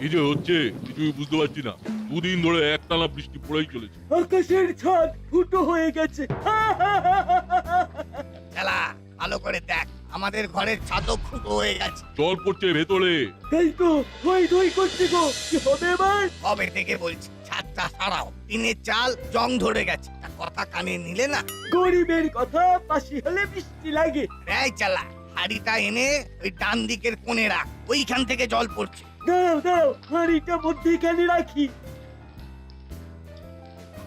এই যে হচ্ছে কিছুই বুঝতে পারছি না। দুদিন ধরে একটানা বৃষ্টি পড়েই চলেছে। আকাশের ছাদ ফুটো হয়ে গেছে। চালা ভালো করে দেখ, আমাদের ঘরের ছাদও ফুটো হয়ে গেছে। জল পড়ছে ভেতরে। তাই তো ধই ধই করছে গো, কি হবে এবার? কবে থেকে বলছি ছাদটা সারাও, টিনের চাল জং ধরে গেছে। তা কথা কানে নিলে না। গরিবের কথা বাসি হলে বৃষ্টি লাগে। এই চালা হাড়িটা এনে ওই ডান দিকের কোণে রাখ, ওইখান থেকে জল পড়ছে। দাঁড়াও দাঁড়াও, হাঁড়িটা মধ্যিখানে রাখি।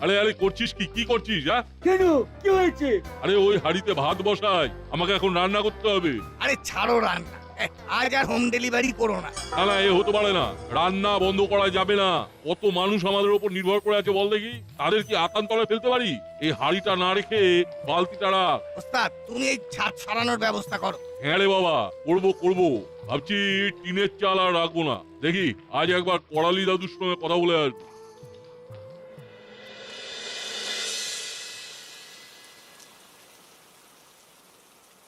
আরে আরে করছিস কি? কি করছিস? হ্যাঁ, কেন, কি হয়েছে? আরে ওই হাড়িতে ভাত বসাই, আমাকে এখন রান্না করতে হবে। আরে ছাড়ো রান্না, আজ আর হোম ডেলিভারি করো না। না না, এ হতে পারে না। রান্না বন্ধ করা যাবে না। কত মানুষ আমাদের উপর নির্ভর করে আছে বল দেখি। তাদের কি আকান তলায় ফেলতে পারি? এই হাড়িটা না রেখে বালতিটা রাখ। ওস্তাদ তুমি এই ছাদ সারানোর ব্যবস্থা করো। হ্যাঁ রে বাবা, করবো করবো। ভাবছি টিনের চাল আর রাখবো না। দেখি আজ একবার করালি দাদুর সঙ্গে কথা বলে আসবো।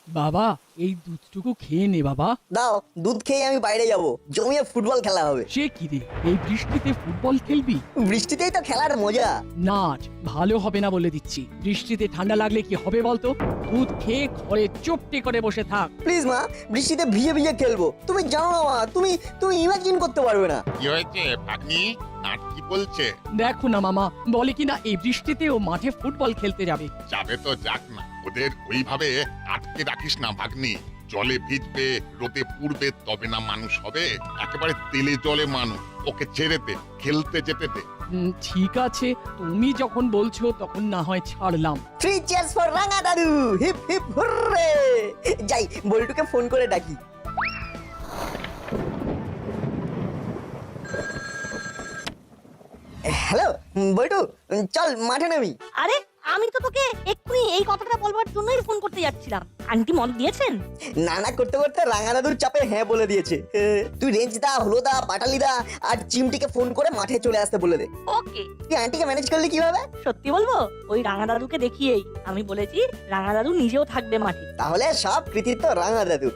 বাবা, এই দুধটুকু খেয়ে নে বাবা। দাও, দুধ খেয়ে আমি বাইরে যাব, জমিয়ে ফুটবল খেলা হবে। সে কি রে, এই বৃষ্টিতে ফুটবল খেলবি? বৃষ্টিতেই তো খেলার মজা। নাট ভালো হবে না বলে দিচ্ছি। বৃষ্টিতে ঠান্ডা লাগলে কি হবে বলতো? দুধ খেয়ে ঘরে চুপটি করে বসে থাক। প্লিজ মা, বৃষ্টিতে ভিজে ভিজে খেলবো। তুমি জানো না মা, তুমি তুমি ইমাজিন করতে পারবে না। কি হয়েছে ভাগ্নি? নাট কি বলছে? দেখো না মামা, বলে কিনা এই বৃষ্টিতে ও মাঠে ফুটবল খেলতে যাবে। যাবে তো যাক না, ওদের ওইভাবে আটকে রাখিস না ভাগ্নি। জলে ভিজবে, রোদে পুড়বে, তবে না মানুষ হবে। একেবারে তেলে জলে মানুষ। ওকে ছেড়ে দে, খেলতে যেতে দে। ঠিক আছে, তুমি যখন বলছো তখন না হয় ছাড়লাম। 3 cheers ফর রাঙা দাদু, হিপ হিপ হুররে। যাই, বল্টুকে ফোন করে ডাকি। হ্যালো বল্টু, চল মাঠে নামি। আরে আমি তো তোকে এক্ষুনি এই কথাটা বলবার জন্যই ফোন করতে যাচ্ছিলাম। আন্টি মত দিয়েছেন? নানা করতে করতে রাঙা দাদুর চাপে হ্যাঁ বলে দিয়েছে। তুই রেঞ্জদা, হলোদা, পাটালিদা আর চিমটিকে ফোন করে মাঠে চলে আসতে বলে দে। ওকে। তুই আন্টিকে ম্যানেজ করলি কিভাবে? সত্যি বলবো, ওই রাঙা দাদুকে দেখিয়েই আমি বলেছি রাঙা দাদু নিজেও থাকবে মাঠে। তাহলে সব কৃতিত্ব রাঙা দাদু।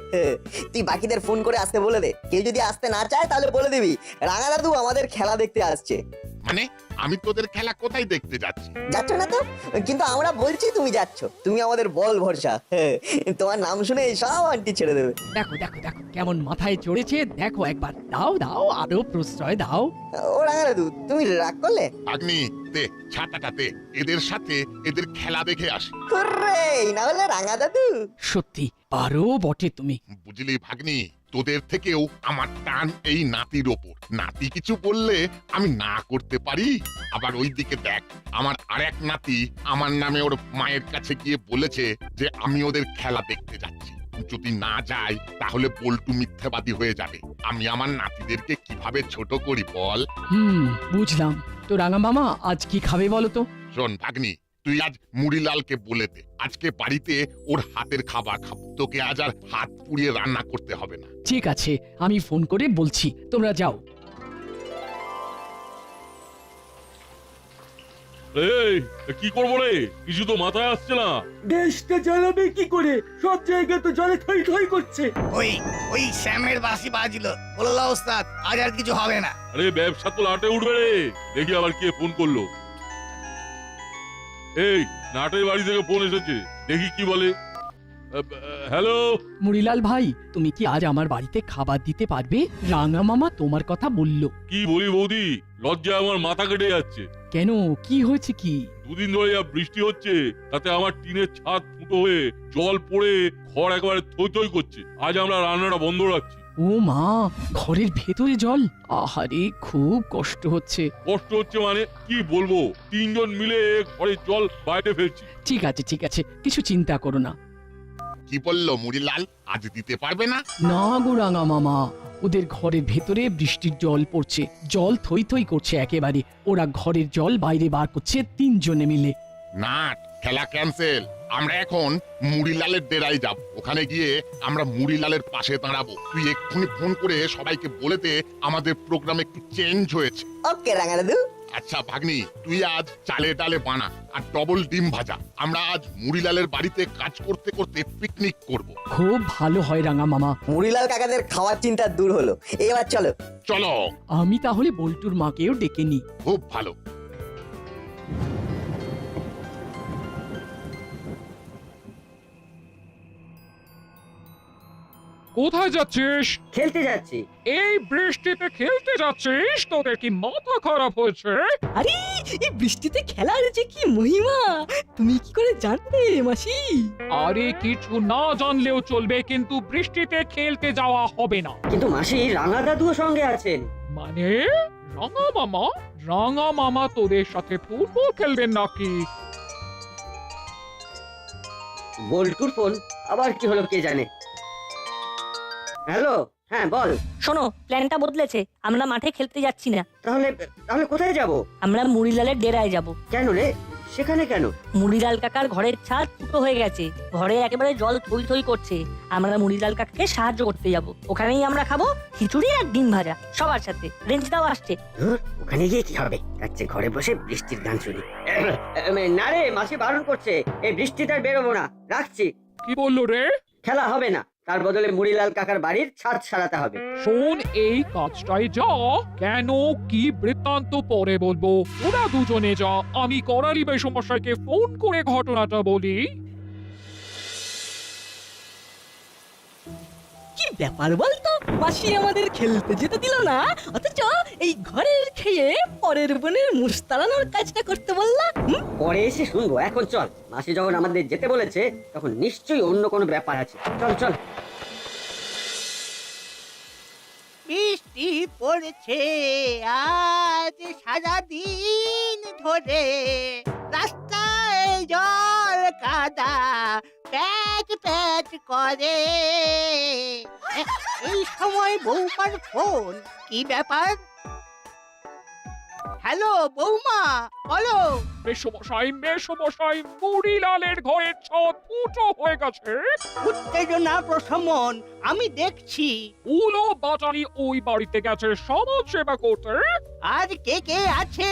তুই বাকিদের ফোন করে আসতে বলে দে। কেউ যদি আসতে না চায় তাহলে বলে দিবি রাঙা দাদু আমাদের খেলা দেখতে আসছে। মানে আমি তোদের খেলা কোথায় দেখতে যাচ্ছি? যাচ্ছ না তো, কিন্তু আমরা বলছি তুমি যাচ্ছ। তুমি আমাদের বল ভরসা। তোমার নাম শুনে সব আন্টি ছেড়ে দেবে। দেখো দেখো দেখো কেমন মাথায় চড়েছে, দেখো একবার। দাও দাও, আরো প্রশ্রয় দাও। ও রাঙা দাদু, তুমি রাগ করলে? ভাগ্নি দে ছাতাটা দে, এদের সাথে এদের খেলা দেখে আসি। হুররে, না হলে রাঙা দাদু। সত্যি পারো বটে তুমি। বুঝলি ভাগ্নি, তোদের থেকেও আমার টান এই নাতির ওপর। নাতি কিছু বললে আমি না করতে পারি। আবার ওইদিকে দেখ, আমার আরেক নাতি আমার নামে ওর মায়ের কাছে গিয়ে বলেছে যে আমি ওদের খেলা দেখতে যাচ্ছি। যদি না যাই তাহলে বল্টু মিথ্যাবাদী হয়ে যাবে। আমি আমার নাতিদেরকে কিভাবে ছোট করি বল? বুঝলাম। তো রাঙা মামা আজ কি খাবে বলো তো? শোন ভাগ্নি, তুই আজ মুড়িলালকে বলে দে আজকে বাড়িতে ওর হাতের খাবার খাবো। তোকে আজ আর হাত পুড়িয়ে রান্না করতে হবে না। ঠিক আছে, আমি ফোন করে বলছি, তোমরা যাও। এই কি করবো রে? কিছু তো মাথায় আসছে না। দেশটা জ্বালাবে কি করে? সব জায়গায় তো জলে থই থই করছে। ওই ওই শ্যামের বাঁশি বাজলো, বললো ওস্তাদ আজ আর কিছু হবে না। আরে ব্যবসা তো লাটে উঠবে রে। দেখি আবার কে ফোন করলো। এই নাটের বাড়ি থেকে ফোন এসেছে, দেখি কি বলে। হ্যালো মুড়িলাল ভাই, তুমি কি আজ আমার বাড়িতে খাবার দিতে পারবে? রাঙা মামা তোমার কথা বলল। কি বলি বৌদি, লজ্জায় আমার মাথা কেটে যাচ্ছে। কেন, কি হয়েছে কি? দুদিন ধরে যা বৃষ্টি হচ্ছে তাতে আমার টিনের ছাদ ফুটো হয়ে জল পড়ে ঘর একেবারে থই থই করছে। আজ আমরা রান্নাটা বন্ধ রাখছি। ও মা, ঘরের ভেতরে জল? আহারে, খুব কষ্ট হচ্ছে। কষ্ট হচ্ছে মানে কি বলবো, তিনজন মিলে ঘরের জল বাইরে ফেলছি। ঠিক আছে ঠিক আছে, কিছু চিন্তা করো না। কি বললো মুড়িলাল, আজ দিতে পারবে না? না গো রাঙা মামা, ওদের ঘরের ভেতরে বৃষ্টির জল পড়ছে, জল থই থই করছে একেবারে। ওরা ঘরের জল বাইরে বার করছে তিনজনে মিলে। না, খেলা ক্যান্সেল। আমরা এখন মুড়িলালের ডেরায় যাব। ওখানে গিয়ে আমরা মুড়িলালের পাশে দাঁড়াবো। তুই এক্ষুনি ফোন করে সবাইকে বলে দে আমাদের প্রোগ্রাম একটু চেঞ্জ হয়েছে। ওকে রাঙা দাদু। আচ্ছা ভাগ্নি, তুই আজ চালে ডালে বানা আর ডবল ডিম ভাজা। আমরা আজ মুড়িলালের বাড়িতে কাজ করতে করতে পিকনিক করব। খুব ভালো হয় রাঙা মামা। মুড়িলাল কাকাদের খাওয়ার চিন্তা দূর হলো। এবার চলো। চলো। আমি তাহলে বল্টুর মাকেও ডেকে নিই। খুব ভালো। কোথায় যাচ্ছিস? খেলতে যাচ্ছি। এই বৃষ্টিতে খেলতে যাচ্ছিস? তোদের কি মাথা খারাপ হয়েছে? আরে এই বৃষ্টিতে খেলার যে কি মহিমা তুমি কি করে জানতে মাসি? আরে কিছু না জানলেও চলবে, কিন্তু বৃষ্টিতে খেলতে যাওয়া হবে না। কিন্তু মাসি রাঙা দাদুও সঙ্গে আছেন। মানে রাঙা মামা? রাঙা মামা তোদের সাথে ফুটবল খেলবেন নাকি? বল্টুর ফোন আবার কি হলো কে জানে। হ্যালো, হ্যাঁ বল। শোনো, প্ল্যানটা বদলেছে। আমরা মাঠে খেলতে যাচ্ছি না, তাহলে তাহলে কোথায় যাব? আমরা মুড়িলালের ডেরায় যাব। কেন রে, সেখানে কেন? মুড়িলাল কাকার ঘরের ছাদ ফুটো হয়ে গেছে, ঘরে একেবারে জল থই থই করছে। আমরা মুড়িলাল কাকাকে সাহায্য করতে যাব। ওখানেই আমরা খাবো খিচুড়ি আর ডিম ভাজা সবার সাথে। রেঞ্জটাও আসছে। ওখানে গিয়ে কি হবে? যাচ্ছে ঘরে বসে বৃষ্টির গান শুনি। না রে, মাসি বারণ করছে, এই বৃষ্টিতে আর বেরোবো না, রাখছি। কি বললো রে? খেলা হবে না, তার বদলে মুড়িলাল কাকার বাড়ির ছাদ সারাতে হবে। শোন, এই কাজটাই যা, কেন কি বৃত্তান্ত পরে বলবো। ওরা দুজনে যা, আমি করালি সমস্যাকে ফোন করে ঘটনাটা বলি। কি ব্যাপার বলতো, মাসি আমাদের খেলতে যেতে দিল না, অথচ এই ঘরের খেয়ে পরের বোনের মুস্তারানোর কাজটা করতে বললা। পরে এসে শুনবো, এখন চল। মাসি যখন আমাদের যেতে বলেছে তখন নিশ্চয়ই অন্য কোনো ব্যাপার আছে। চল চল। বৃষ্টি পড়ছে আজ সারাদিন ধরে, রাস্তায় জল কাদা প্যাচ প্যাচ করে। এই সময় বৌমার ফোন, কি ব্যাপার? হ্যালো বৌমা, বলো। মেসমশাই, মুড়িলালের ঘরের ছাদ ফুটো হয়ে গেছে। উত্তেজনা প্রশমন, আমি দেখছি। উলো বাটালি ওই বাড়িতে গেছে সমাজ সেবা করতে। আর কে কে আছে?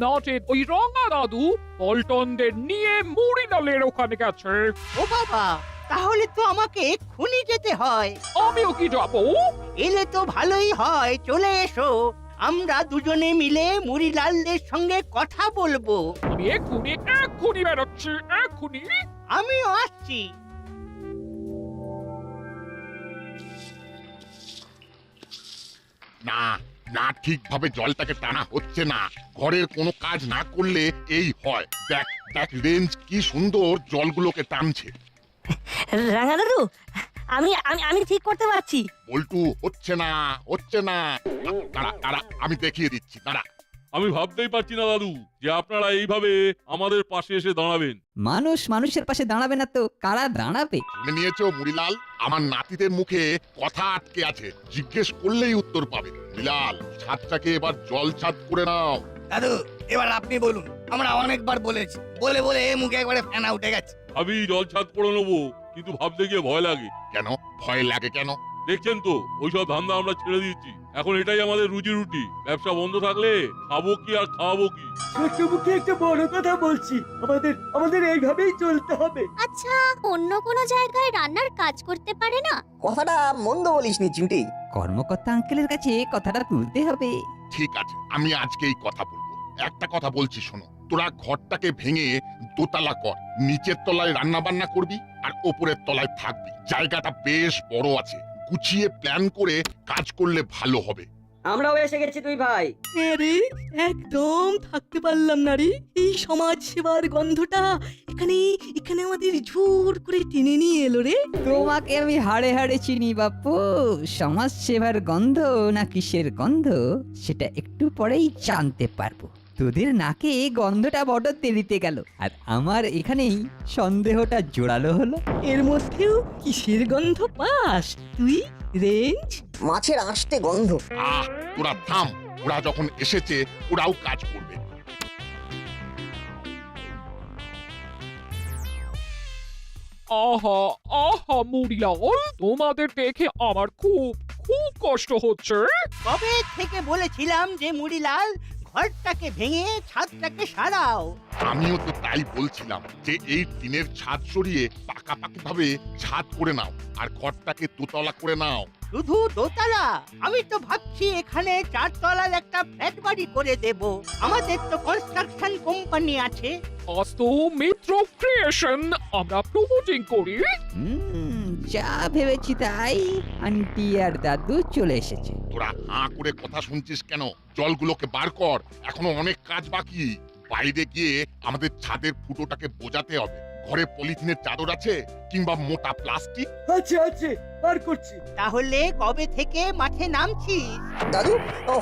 নাচে ওই রঙা দাদু পল্টনদের নিয়ে মুড়িলালের ওখানে গেছে। ও বাবা, তাহলে তো আমাকে এক্ষুনি যেতে হয়। আমিও কি যাবো? এলে তো ভালোই হয়, চলে এসো। আমরা দুজনে মিলে মুড়িলালদের সঙ্গে কথা বলবো। আমি এক্ষুনি বেরোচ্ছি, এক্ষুনি। আমিও আসছি। না না, ঠিকভাবে জলটাকে টানা হচ্ছে না। ঘরের কোনো কাজ না করলে এই হয়। দেখ দেখ রেঞ্জ কি সুন্দর জলগুলোকে টানছে। রাঙা দাদু, আমি আমি আমি ঠিক করতে পারছি। বল্টু, হচ্ছে না হচ্ছে না। দাঁড়া দাঁড়া, আমি দেখিয়ে দিচ্ছি, দাঁড়া। আমি ভাবতেই পারছি না দাদু যে আপনারা এইভাবে আমাদের পাশে এসে দাঁড়াবেন। মানুষ মানুষের পাশে দাঁড়াবে না তো কারা দাঁড়াবে? শুনে নিয়েছো মুড়িলাল? আমার নাতিদের মুখে কথা আটকে আছে, জিজ্ঞেস করলেই উত্তর পাবে। মুড়িলাল, ছাদটাকে এবার জল ছাদ করে নাও। দাদু, এবার আপনি বলুন। আমরা অনেকবার বলেছি, বলে বলে মুখে একবারে ফেনা উঠে গেছে। আমি জল ছাদ করে নেবো, কিন্তু ভাবতে গিয়ে ভয় লাগে। কেন ভয় লাগে কেন? দেখছেন তো, ওইসব ধান্দা আমরা ছেড়ে দিয়েছি। এখন এটাই আমাদের রুজি রুটি। ব্যবসা বন্ধ থাকলে খাবো কি আর খাওয়াবো কি? ছোট্ট মুখে একটা বড় কথা বলছি, আমাদের এইভাবেই চলতে হবে। আচ্ছা, অন্য কোনো জায়গায় রান্নার কাজ করতে পারে না? কথাটা মন্দ বলিসনি চিমটি। কর্মকর্তা আঙ্কেলের কাছে কথাটা তুলতে হবে। ঠিক আছে, আমি আজকেই কথা বলবো। একটা কথা বলছি শোনো, তোরা ঘরটাকে ভেঙে দোতলা কর। নিচের তলায় রান্না বান্না করবি আর ওপরের তলায় থাকবি। জায়গাটা বেশ বড় আছে, গুছিয়ে প্ল্যান করে কাজ করলে ভালো হবে। আমরাও এসে গেছি তুই ভাই। আরে একদম থাকতে পারলাম না রে, এই সমাজ সেবার গন্ধটা এখানে এখানে আমাদের জোর করে টেনে নিয়ে এলো রে। তোমাকে আমি হাড়ে হাড়ে চিনি বাপু। সমাজ সেবার গন্ধ না কিসের গন্ধ সেটা একটু পরেই জানতে পারবো। তোদের নাকে গন্ধটা বড় দেরিতে গেল, আর আমার এখানেই সন্দেহটা জোরালো হলো। এর মধ্যেও কিসের গন্ধ পাস তুই রেঞ্জ? মাছের আঁশটে গন্ধ। তোরা থাম, ওরা যখন এসেছে ওরাও কাজ করবে। আহা আহা মুড়িলাল, তোমাদের দেখে আমার খুব খুব কষ্ট হচ্ছে। কবে থেকে বলেছিলাম যে মুড়িলাল ঘরটাকে ভেঙে ছাদটাকে সারাও। আমিও তো তাই বলছিলাম যে এই টিনের ছাদ সরিয়ে পাকাপাকি ভাবে ছাদ করে নাও আর ঘরটাকে দোতলা করে নাও। শুধু দোতলা? আমি তো ভাবছি এখানে 4 তলার একটা ফ্ল্যাট বাড়ি করে দেব। আমাদের তো কনস্ট্রাকশন কোম্পানি আছে। আজ তো মিত্র ক্রিয়েশন আমরা প্রমোটিং করি। যা ভেবেছি তাই, আন্টি আর দাদু চলে এসেছে। তোরা হাঁ করে কথা শুনছিস কেন? জলগুলোকে বার কর, এখনো অনেক কাজ বাকি। বাইরে গিয়ে আমাদের ছাদের ফুটোটাকে বোঝাতে হবে। ঘরে পলিথিনের চাদর আছে কিংবা মোটা প্লাস্টিক? আছে আছে, বার করছি। তাহলে কবে থেকে মাঠে নামছিস? দাদু,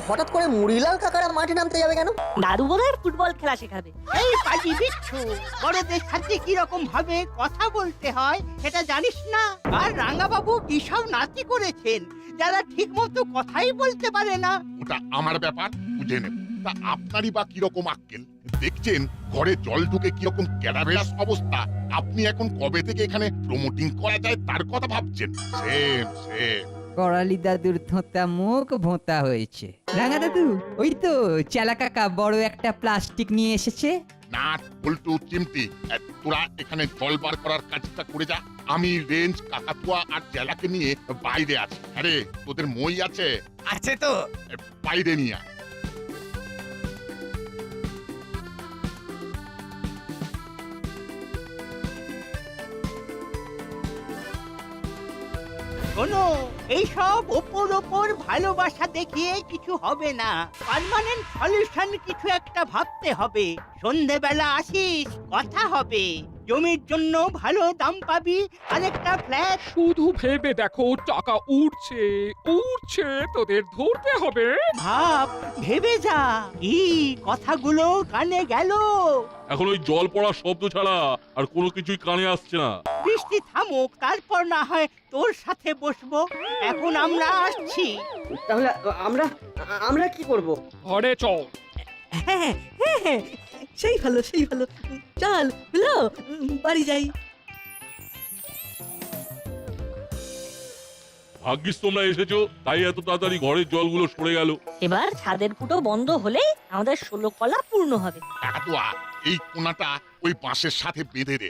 হঠাৎ করে মুড়িলাল কাকারা মাঠে নামতে যাবে কেন? দাদু বোধহয় ফুটবল খেলা শেখাবে। এই পাজি বিচ্ছু, বড়দের সাথে কিরকম ভাবে কথা বলতে হয় সেটা জানিস না? আর রাঙ্গাবাবু কি সব নাতি করেছেন যারা ঠিক মতো কথাই বলতে পারে না। ওটা আমার ব্যাপার, বুঝে নেব। তা আপনারই বা কিরকম আক্কেল? দেখছেন ঘরে জল ঢুকে কিরকম ক্যাডাবেরাস অবস্থা। আপনি এখন কবে থেকে এখানে প্রমোটিং করা যায় তার কথা ভাবছেন? Same same. করালি দাদুর থোঁতা মুখ ভোঁতা হয়েছে। রাঙা দাদু, ওই তো চেলা কাকা বড় একটা প্লাস্টিক নিয়ে এসেছে। নাট বল্টু চিমটি, তোরা এখানে জল বার করার কাজটা করে যা। আমি রেঞ্জ কাকাতুয়া আর জেলাকে নিয়ে বাইরে আছি। আরে তোদের মই আছে? আছে তো। বাইরে নিয়ে আয়। শোনো, এইসব ওপর ভালোবাসা দেখিয়ে কিছু হবে না। পার্মানেন্ট সলিউশন কিছু একটা ভাবতে হবে। সন্ধেবেলা আসিস, কথা হবে। জমির জন্য ভালো দাম পাবি, আর একটা ফ্ল্যাট। শুধু ভেবে দেখো, টাকা উঠছে উঠছে, তোদের ধরতে হবে। ভাব, ভেবে যা। কি কথাগুলো কানে গেল? এখন ওই জল পড়ার শব্দ ছাড়া আর কোনো কিছুই কানে আসছে না। বৃষ্টি থামুক, তারপর না হয় তোর সাথে বসবো। এখন আমরা আসছি। তাহলে আমরা আমরা কি করব? ঘরে চল। হ্যাঁ হ্যাঁ হ্যাঁ, সেই ভালো সেই ভালো। চল বুঝলো, বাড়ি যাই। ভাগ্যিস তোমরা এসেছো, তাই এত তাড়াতাড়ি ঘরের জলগুলো সরে গেল। এবার ছাদের ফুটো বন্ধ হলেই আমাদের 16 কলা পূর্ণ হবে। কাকাতুয়া, এই কোনাটা ওই বাঁশের সাথে বেঁধে দে।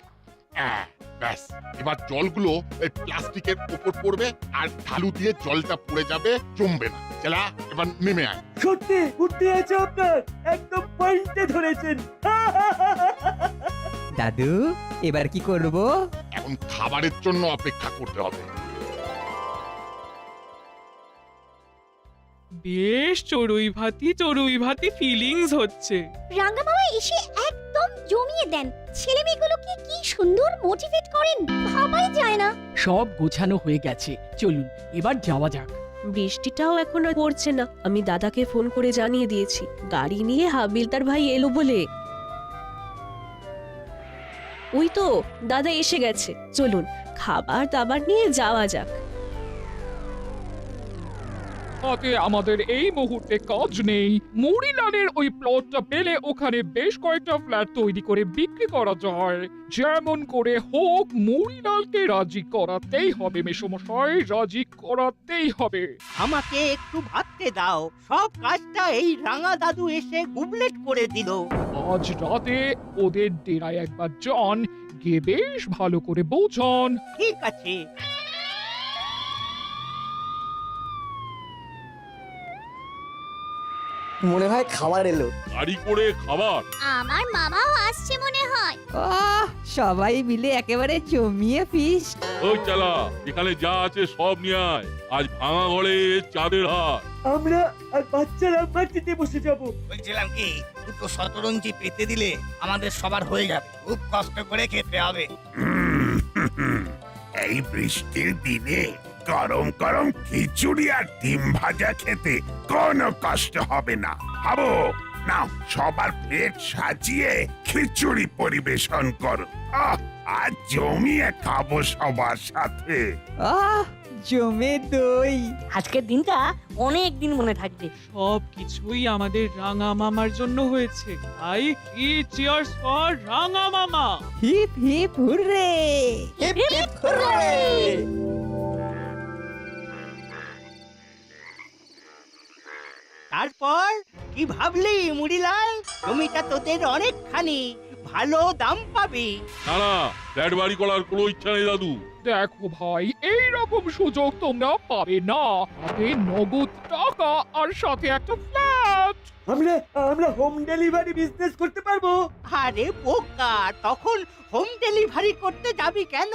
ব্যাস, এবার জলগুলো এই প্লাস্টিকের উপর পড়বে আর ঢালু দিয়ে জলটা পড়ে যাবে, জমবে না। চেলা, এবার নেমে আয়। সত্যি উঠতে আছে আপনার, একদম পয়েন্টে ধরেছেন। দাদু, এবার কি করব? এখন খাবারের জন্য অপেক্ষা করতে হবে। বেশ চড়ুই ভাতি ফিলিংস হচ্ছে। রাঙ্গা বাবা এসে একদম জমিয়ে দেন। ছেলে মেয়েগুলোকে কি সুন্দর মোটিভেট করেন, ভাবাই যায় না। সব গোছানো হয়ে গেছে, চলুন এবার যাওয়া যাক। বৃষ্টিটাও এখন আর পড়ছে না। আমি দাদাকে ফোন করে জানিয়ে দিয়েছি গাড়ি নিয়ে হাবিলদার ভাই এলো বলে। ওই তো দাদা এসে গেছে, চলুন খাবার দাবার নিয়ে যাওয়া যাক। হাতে আমাদের এই মুহূর্তে কাজ নেই। মুড়িলালের ওই প্লটটা পেলে ওখানে বেশ কয়েকটা ফ্ল্যাট তৈরি করে বিক্রি করা যায়। যেমন করে হোক মুড়িলালকে রাজি করাতেই হবে মেসোমশাই, রাজি করাতেই হবে। আমাকে একটু ভাবতে দাও। সব কাজটা এই রাঙা দাদু এসে গুবলেট করে দিল। আজ রাতে ওদের ডেরায় একবার যান, গিয়ে বেশ ভালো করে বোঝান। ঠিক আছে। মনে হয় খাবার এলো। গাড়ি করে খাবার? আমার মামাও আসছে মনে হয়। সবাই মিলে একেবারে জমিয়ে ফিস্ট। ওই চালা, এখানে যা আছে সব নিয়ে আয়। আজ ভাঙা ঘরে চাঁদের হাট। আমরা আর বাচ্চারা মাটিতে বসে যাব। বলছিলাম কি, দুটো শতরঞ্জি পেতে দিলে আমাদের সবার হয়ে যাবে। খুব কষ্ট করে খেতে হবে। এই বৃষ্টির দিনে গরম গরম খিচুড়ি আর ডিম ভাজা খেতে কোনো কষ্ট হবে না। ভাবো নাও, সবার প্লেট সাজিয়ে খিচুড়ি পরিবেশন করো। আজ জমিয়ে খাবো সবার সাথে। জমে দই। আজকের দিনটা অনেক দিন মনে থাকবে। সব কিছুই আমাদের রাঙা মামার জন্য হয়েছে, তাই চিয়ার্স ফর রাঙা মামা। Hip hip hooray. Hip hip hooray. তারপর কি ভাবলি মুড়িলাল? জমিটা তোদের অনেকখানি, ভালো দাম পাবি। না না, ফ্ল্যাট বাড়ি করার কোনো ইচ্ছা নেই দাদু। দেখো ভাই, এই রকম সুযোগ তোমরা পাবে না। হাতে নগদ টাকা আর সাথে একটা ফ্ল্যাট। আমরা হোম ডেলিভারি বিজনেস করতে পারবো। আরে বোকা, তখন হোম ডেলিভারি করতে যাবি কেন?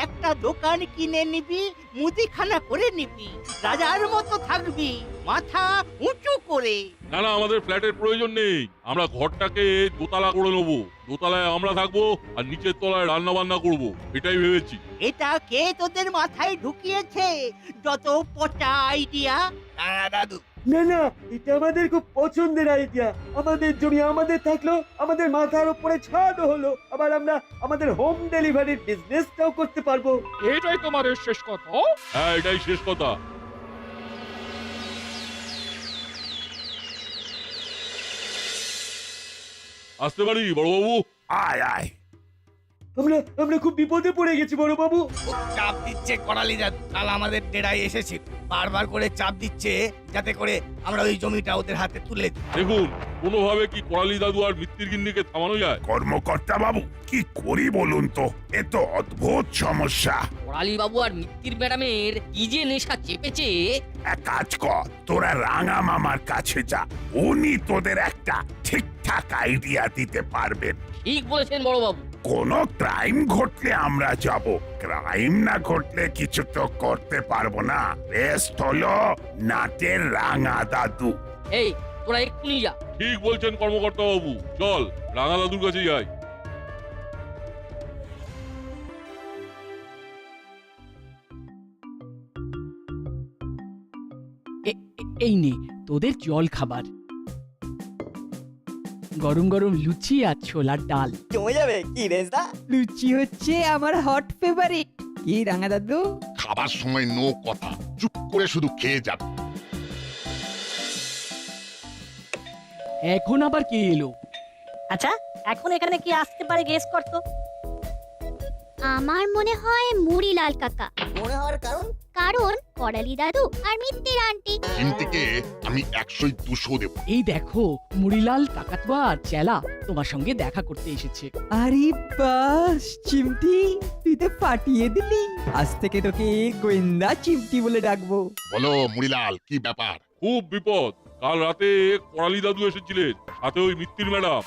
একটা দোকান কিনে নিবি, মুদিখানা করে নিবি, রাজার মতো থাকবি, মাথা উঁচু করে। না না, আমাদের ফ্ল্যাটের প্রয়োজন নেই। আমরা ঘরটাকে দোতলা করে নেবো। দোতলায় আমরা থাকবো আর নিচের তলায় রান্না বান্না করবো, এটাই ভেবেছি। এটা কে তোদের মাথায় ঢুকিয়েছে? যত পচা আইডিয়া। দাদু, না না, এটা আমাদের খুব পছন্দের আইডিয়া। আমাদের জমি আমাদের থাকলো, আমাদের মাথার উপরে ছাদও হলো, আবার আমরা আমাদের হোম ডেলিভারির বিজনেসটাও করতে পারবো। এটাই তোমাদের শেষ কথা? হ্যাঁ, এটাই শেষ কথা। আসতে পারি বড়বাবু? আয় আয়। আমরা খুব বিপদে পড়ে গেছি বড় বাবু। চাপ দিচ্ছে করালি দাদু, কাল আমাদের ডেরায় এসেছে, বারবার করে চাপ দিচ্ছে যাতে করে আমরা ওই জমিটা ওদের হাতে তুলে দিই। দেখুন, কোনোভাবে কি করালি দাদু আর মিত্তির গিন্নিকে থামানো যায়? কর্মকর্তা বাবু, কি করি বলুন তো? এ তো অদ্ভুত সমস্যা। করালি বাবু আর মিত্তির ম্যাডামের কি যে নেশা চেপেছে। এক কাজ কর, তোরা রাঙা মামার কাছে যা, উনি তোদের একটা ঠিকঠাক আইডিয়া দিতে পারবেন। ঠিক বলেছেন বড় বাবু। কোনো ক্রাইম ঘটলে আমরা যাব, ক্রাইম না ঘটলে কিছু তো করতে পারবো না। রেস্ট হলো নাটের রাঙা দাদু। এই তোরা এক্ষুনি যা। ঠিক বলছেন কর্মকর্তা বাবু, চল রাঙা দাদুর কাছে যাই। এই নে তোদের জল খাবার। গরম গরম লুচি আর ছোলার ডাল। জমে যাবে কি রেজদা? লুচি হচ্ছে আমার হট ফেভারিট। কি রাঙা দাদু? খাবার সময় নো কথা, চুপ করে শুধু খেয়ে যাবে। এখন আবার কে এলো? আচ্ছা, এখন এখানে কি আসতে পারে গেস করতো? আমার মনে হয় মুড়িলাল কাকা। মনে হওয়ার কারণ? কারণ করালি দাদু আর মিত্তির আন্টি। চিমটিকে আমি 100-200 দেব। এই দেখো, মুড়িলাল কাকাতুয়া আর চেলা তোমার সঙ্গে দেখা করতে এসেছে। আরে বাস চিমটি, তুই তো পাঠিয়ে দিলি। আজ থেকে তোকে গোয়েন্দা চিমটি বলে ডাকবো। বলো মুড়িলাল, কি ব্যাপার? খুব বিপদ। কাল রাতে করালি দাদু এসেছিলেন, সাথে ওই মিত্তির ম্যাডাম।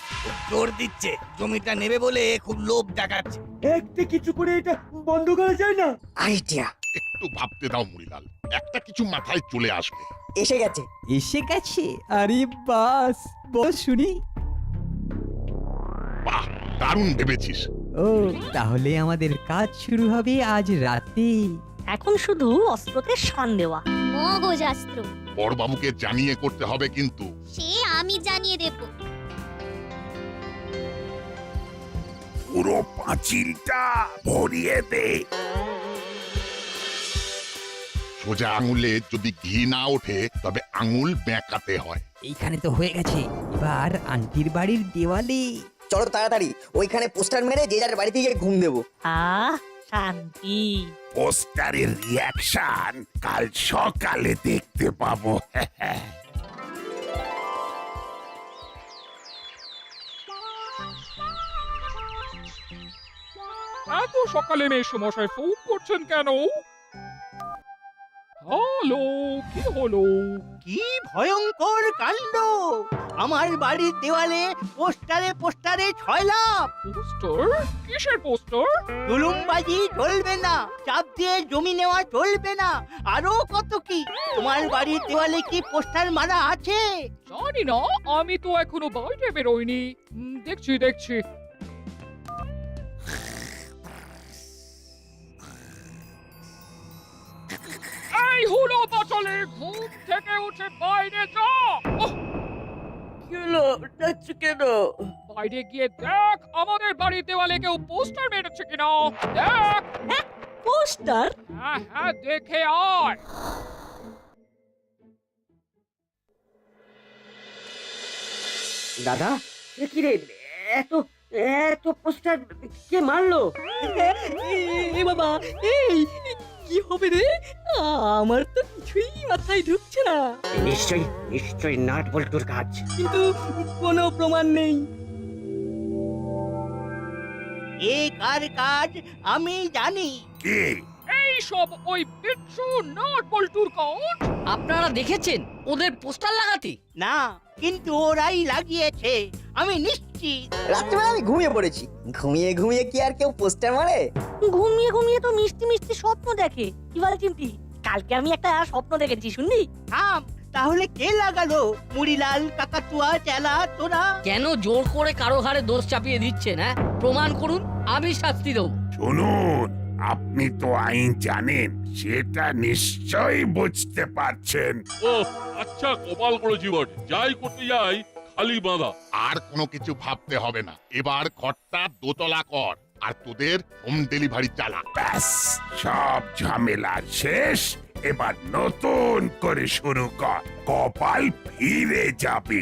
জোর দিচ্ছে, জমিটা নেবে বলে খুব লোভ দেখাচ্ছে। একটা কিছু করে এটা বন্ধ করা যায় না? আইডিয়া একটু ভাবতে দাও মুড়িলাল, একটা কিছু মাথায় চলে আসবে। এসে গেছে। এসে গেছে? আরে বাস, বল শুনি। বাহ, দারুণ ভেবেছিস। ও, তাহলে আমাদের কাজ শুরু হবে আজ রাতে। এখন শুধু অস্ত্রতে শান দেওয়া। মগজাস্ত্র বড়বাবুকে জানিয়ে করতে হবে কিন্তু। সে আমি জানিয়ে দেব। পুরো পাঁচিলটা ভরিয়ে দে। সোজা আঙুলে যদি ঘি না ওঠে তবে আঙুল বেঁকাতে হয়। এইখানে তো হয়ে গেছে, এবার আন্টির বাড়ির দেওয়ালে। চলো তাড়াতাড়ি ওইখানে পোস্টার মেরে যে যার বাড়িতে গিয়ে ঘুম দেবো। আহ, শান্তি। পোস্টারের রিয়াকশন কাল সকালে দেখতে পাবো। এত সকালে মেসমশাই ফোন করছেন কেন? হ্যালো, কি হলো? কি ভয়ঙ্কর কাণ্ড! আমার বাড়ির দেওয়ালে পোস্টারে পোস্টারে ছয়লাভ। পোস্টার? কিসের পোস্টার? জুলুমবাজি চলবে না, চাপ দিয়ে জমি নেওয়া চলবে না, আরো কত কি। তোমার বাড়ির দেওয়ালে কি পোস্টার মারা আছে? জানি না, আমি তো এখনো বাইরে বেরোইনি। দেখছি। এই হুলো পাচলে, ঘুম থেকে উঠে বাইরে যা। কেন? বাইরে গিয়ে দেখ আমাদের বাড়ির দেওয়ালে কেউ পোস্টার মেরেছে কিনা। দেখ। পোস্টার? হ্যাঁ হ্যাঁ দেখে আয়। দাদা এ কি রে, এত এত পোস্টার কে মারলো? এ বাবা, এই কি হবে রে? আমার তো কিছুই মাথায় ঢুকছে না। নিশ্চয়ই নিশ্চয়ই নাট বল্টুর কাজ। কিন্তু কোনো প্রমাণ নেই। এ কার কাজ আমি জানি। কে? এই সব ওই বিচ্ছু নাট বল্টুর কাজ। আপনারা দেখেছেন ওদের পোস্টার লাগাতে? না, কিন্তু ওরাই লাগিয়েছে, আমি নিশ্চিত। রাত্রিবেলা আমি ঘুমিয়ে পড়েছি, ঘুমিয়ে ঘুমিয়ে কি আর কেউ পোস্টার মারে? ঘুমিয়ে ঘুমিয়ে তো মিষ্টি মিষ্টি স্বপ্ন দেখে। কি বলে চিমটি? কালকে আমি একটা স্বপ্ন দেখেছি, শুনলি? থাম, তাহলে কে লাগালো? মুড়িলাল, কাকাতুয়া, চেলা, তোরা? কেন জোর করে কারো ঘাড়ে দোষ চাপিয়ে দিচ্ছেন? হ্যাঁ, প্রমাণ করুন, আমি শাস্তি দেবো। শুনুন, আপনি তো আইন জানেন, সেটা নিশ্চয়ই বুঝতে পারছেন। ও আচ্ছা, কপাল করেছি বটে, যাই করতে যাই খালি বাঁধা। আর কোনো কিছু ভাবতে হবে না, এবার ঘরটা দোতলা কর আর তোদের হোম ডেলিভারি চালা। ব্যাস, সব ঝামেলা শেষ। এবার নতুন করে শুরু কর, কপাল ফিরে যাবে।